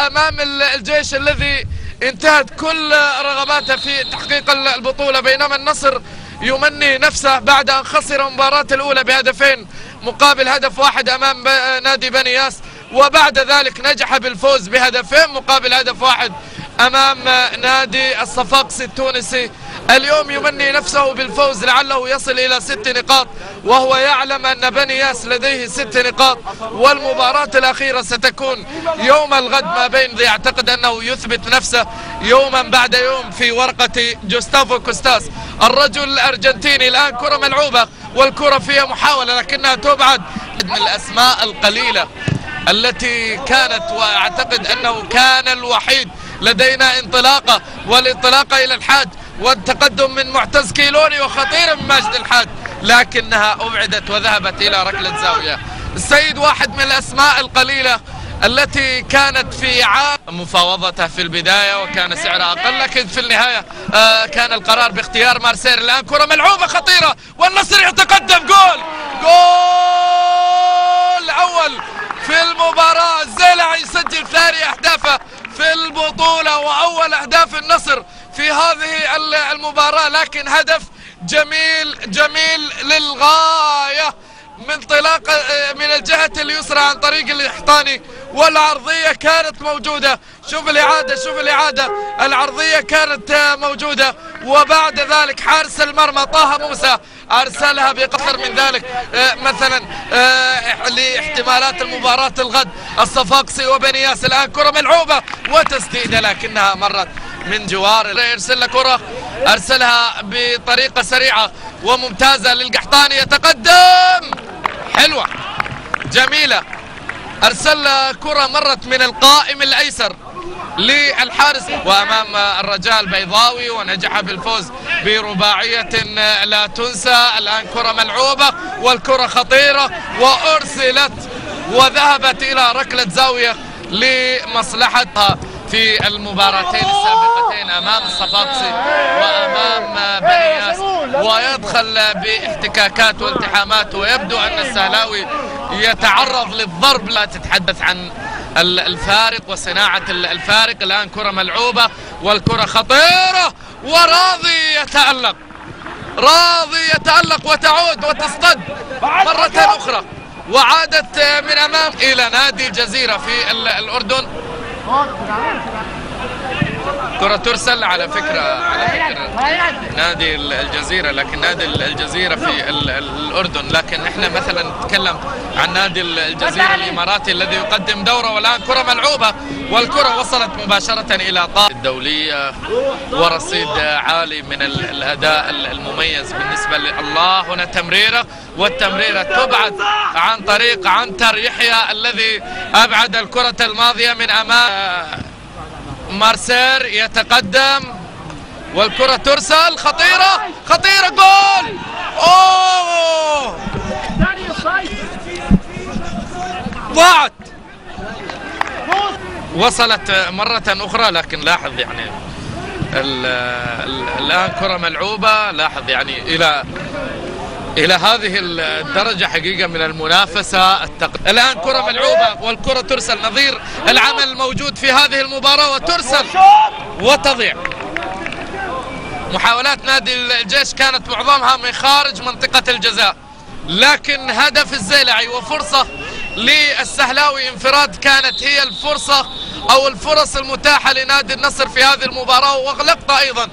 أمام الجيش الذي انتهت كل رغباته في تحقيق البطولة، بينما النصر يمني نفسه بعد أن خسر المباراة الأولى بهدفين مقابل هدف واحد أمام نادي بني ياس، وبعد ذلك نجح بالفوز بهدفين مقابل هدف واحد أمام نادي الصفاقسي التونسي. اليوم يمني نفسه بالفوز لعله يصل إلى 6 نقاط، وهو يعلم أن بني ياس لديه 6 نقاط، والمباراة الأخيرة ستكون يوم الغد ما بين يعتقد أنه يثبت نفسه يوما بعد يوم في ورقة جوستافو كوستاس الرجل الأرجنتيني. الآن كرة ملعوبة والكرة فيها محاولة لكنها تبعد. من الأسماء القليلة التي كانت، وأعتقد أنه كان الوحيد لدينا انطلاقة، والانطلاقة إلى الحاج والتقدم من معتز كيلوني وخطير من ماجد الحاج، لكنها أبعدت وذهبت إلى ركلة زاوية. السيد واحد من الأسماء القليلة التي كانت في مفاوضته في البداية وكان سعرها أقل، لكن في النهاية كان القرار باختيار مارسير. الآن كرة ملعوبة خطيرة والنصر يتقدم. جول أول في المباراة. الزيلعي يسجل ثاني أهدافه في البطولة وأول أهداف النصر في هذه المباراة، لكن هدف جميل للغاية من انطلاق من الجهة اليسرى عن طريق الإحطاني، والعرضية كانت موجودة. شوف الإعادة العرضية كانت موجودة، وبعد ذلك حارس المرمى طه موسى أرسلها بقصر من ذلك مثلا لاحتمالات المباراة الغد الصفاقسي وبني ياس. الآن كرة ملعوبة وتسديدة لكنها مرت من جوار. يرسل كرة أرسلها بطريقة سريعة وممتازة للقحطاني، يتقدم حلوة جميلة. أرسل كرة مرت من القائم الأيسر للحارس وأمام الرجاء البيضاوي، ونجح بالفوز برباعية لا تنسى. الآن كرة ملعوبة والكرة خطيرة وأرسلت وذهبت إلى ركلة زاوية لمصلحتها في المباراتين السابقتين أمام الصفاقسي وأمام بني ياس، ويدخل باحتكاكات والتحامات، ويبدو أن السهلاوي يتعرض للضرب. لا تتحدث عن الفارق وصناعة الفارق. الآن كرة ملعوبة والكرة خطيرة، وراضي يتألق وتعود وتصطد مرة أخرى، وعادت من أمام إلى نادي الجزيرة في الأردن. كرة ترسل على فكرة نادي الجزيرة، لكن نادي الجزيرة في الأردن، لكن احنا مثلا نتكلم عن نادي الجزيرة الإماراتي الذي يقدم دورة. والآن كرة ملعوبة والكرة وصلت مباشرة إلى طاولة الدولية، ورصيد عالي من الأداء المميز بالنسبة لله. هنا تمريرة، والتمريرة تبعد عن طريق عنتر يحيى الذي أبعد الكرة الماضية من أمام مارسير. يتقدم والكرة ترسل خطيرة جول. ضاعت، وصلت مرة أخرى، لكن لاحظ يعني الآن كرة ملعوبة. لاحظ يعني إلى هذه الدرجة حقيقة من المنافسة. الآن كرة ملعوبة والكرة ترسل، نظير العمل الموجود في هذه المباراة، وترسل وتضيع. محاولات نادي الجيش كانت معظمها من خارج منطقة الجزاء، لكن هدف الزيلعي وفرصة للسهلاوي انفراد كانت هي الفرصة أو الفرص المتاحة لنادي النصر في هذه المباراة، ولقطة أيضا